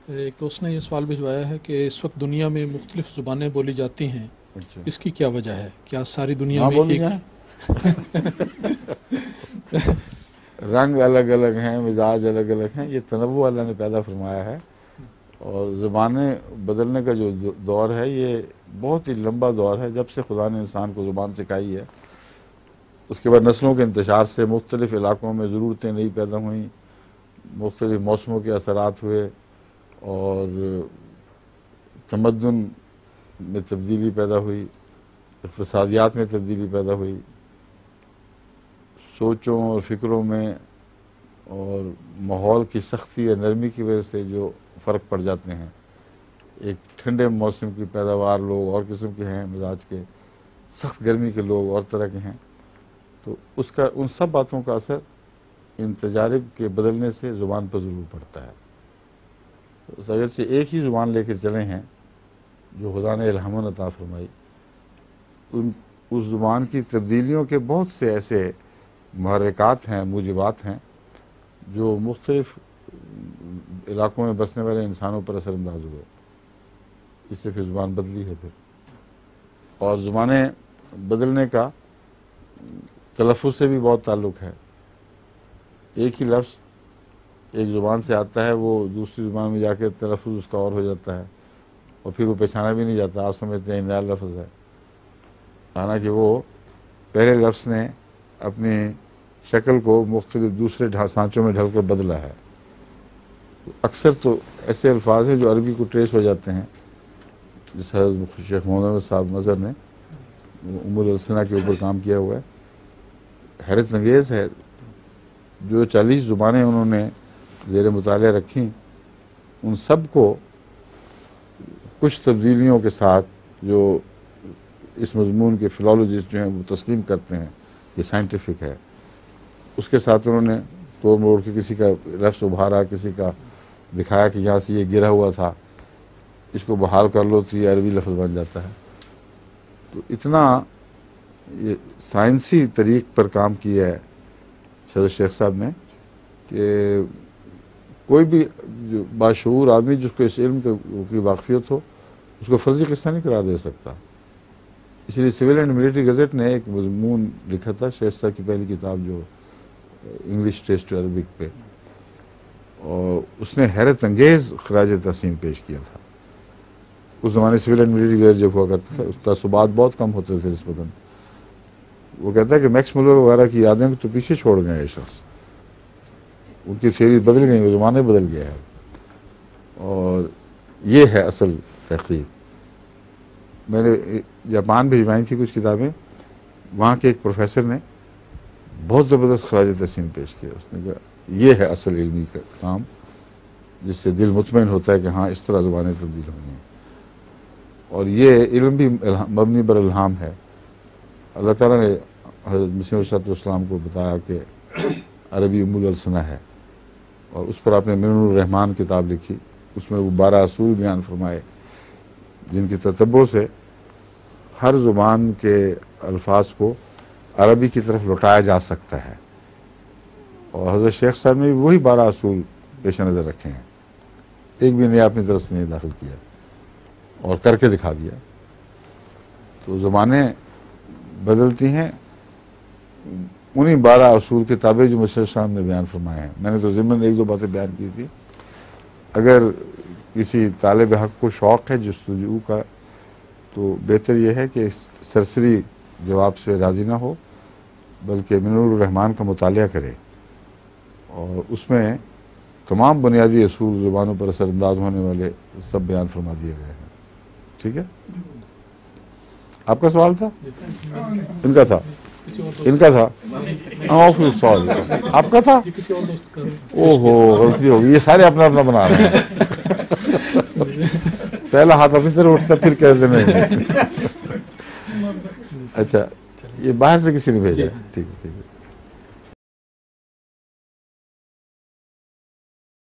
ایک دوست نے یہ سوال بھجوایا ہے کہ اس وقت دنیا میں مختلف زبانیں بولی جاتی ہیں، اچھا، اس کی کیا وجہ ہے؟ کیا ساری دنیا نہ میں بولی ایک جائیں رنگ الگ الگ ہیں، مزاج الگ الگ ہیں، یہ تنوع اللہ نے پیدا فرمایا ہے. اور زبانیں بدلنے کا جو دور ہے یہ بہت ہی لمبا دور ہے. جب سے خدا نے انسان کو زبان سکھائی ہے، اس کے بعد نسلوں کے انتشار سے مختلف علاقوں میں ضرورتیں نئی پیدا ہوئیں، مختلف موسموں کے اثرات ہوئے، اور تمدن میں تبدیلی پیدا ہوئی، اقتصادیات میں تبدیلی پیدا ہوئی، سوچوں اور فکروں میں اور ماحول کی سختی یا نرمی کی وجہ سے جو فرق پڑ جاتے ہیں. ایک ٹھنڈے موسم کی پیداوار لوگ اور قسم کے ہیں مزاج کے، سخت گرمی کے لوگ اور طرح کے ہیں. تو ان سب باتوں کا اثر ان تجارب کے بدلنے سے زبان پر ضرور پڑتا ہے. اگرچہ ایک ہی زبان لے کر چلے ہیں جو خدا نے الہام عطا فرمائی، اس زبان کی تبدیلیوں کے بہت سے ایسے محرکات ہیں، موجبات ہیں جو مختلف علاقوں میں بسنے والے انسانوں پر اثر انداز ہوئے. اس سے پھر زبان بدلی ہے. پھر اور زبانیں بدلنے کا تلفظ سے بھی بہت تعلق ہے. ایک ہی لفظ ایک زبان سے آتا ہے، وہ دوسری زبان میں جا کے تلفظ اس کا اور ہو جاتا ہے، اور پھر وہ پہچانا بھی نہیں جاتا. آپ سمجھتے ہیں نیا لفظ ہے، حالانکہ وہ پہلے لفظ نے اپنی شکل کو مختلف دوسرے سانچوں میں ڈھل کر بدلا ہے. اکثر تو ایسے الفاظ ہیں جو عربی کو ٹریس ہو جاتے ہیں، جس حضرت شیخ محمد صاحب مظہر نے السنہ کے اوپر کام کیا ہوا ہے. حیرت انگیز ہے، جو 40 زبانیں انہوں نے زیر مطالعہ رکھیں، ان سب کو کچھ تبدیلیوں کے ساتھ جو اس مضمون کے فلالوجسٹ جو ہیں وہ تسلیم کرتے ہیں یہ سائنٹیفک ہے، اس کے ساتھ انہوں نے توڑ موڑ کے کسی کا لفظ ابھارا، کسی کا دکھایا کہ یہاں سے یہ گرا ہوا تھا، اس کو بحال کر لو تو یہ عربی لفظ بن جاتا ہے. تو اتنا یہ سائنسی طریق پر کام کیا ہے شہزاد شیخ صاحب نے کہ کوئی بھی جو باشعور آدمی جس کو اس علم کی واقفیت ہو اس کو فرضی قصہ نہیں قرار دے سکتا. اس لیے سول اینڈ ملٹری گزٹ نے ایک مضمون لکھا تھا، شیخ صاحب کی پہلی کتاب جو انگلش ٹیسٹ عربک پہ، اور اس نے حیرت انگیز خراج تحسین پیش کیا تھا. اس زمانے سول اینڈ ملٹری گزٹ جب ہوا کرتا تھا، اس تعصبات بہت کم ہوتے تھے نسبتاً. وہ کہتا ہے کہ میکس ملر وغیرہ کی یادیں تو پیچھے چھوڑ گئے یہ شخص، ان کی تھیوری بدل گئی، وہ زمانے بدل گیا ہے. اور یہ ہے اصل تحقیق. میں نے جاپان بھجوائی تھی کچھ کتابیں، وہاں کے ایک پروفیسر نے بہت زبردست خراج تحسین پیش کیا. اس نے کہا یہ ہے اصل علمی کا کام جس سے دل مطمئن ہوتا ہے کہ ہاں اس طرح زبانیں تبدیل ہوئی ہیں. اور یہ علم بھی مبنی بر الہام ہے. اللہ تعالیٰ نے حضرت مسیح علیہ السلام کو بتایا کہ عربی السنہ ہے، اور اس پر آپ نے منن الرحمان کتاب لکھی. اس میں وہ 12 اصول بیان فرمائے جن کی تتبع سے ہر زبان کے الفاظ کو عربی کی طرف لوٹایا جا سکتا ہے. اور حضرت شیخ صاحب نے وہی 12 اصول پیش نظر رکھے ہیں، ایک بھی نیا اپنی طرف سے نہیں داخل کیا اور کر کے دکھا دیا. تو زبانیں بدلتی ہیں انہی 12 اصول کے تابع جو مسیح صاحب نے بیان فرمائے ہیں. میں نے تو ضمن ایک دو باتیں بیان کی تھی. اگر کسی طالب حق کو شوق ہے جستجو کا تو بہتر یہ ہے کہ سرسری جواب سے راضی نہ ہو، بلکہ منور الرحمان کا مطالعہ کرے، اور اس میں تمام بنیادی اصول زبانوں پر اثر انداز ہونے والے سب بیان فرما دیے گئے ہیں. ٹھیک ہے؟ آپ کا سوال تھا؟ ان کا تھا؟ ان کا تھا؟ سوال آپ کا تھا؟ او ہو غلطی ہوگی، یہ سارے اپنا اپنا بنا رہے ہیں. پہلا ہاتھ اپنی طرف اٹھتا پھر کہتے نہیں. اچھا، یہ باہر سے کسی نے بھیجا؟ ٹھیک ہے ٹھیک ہے.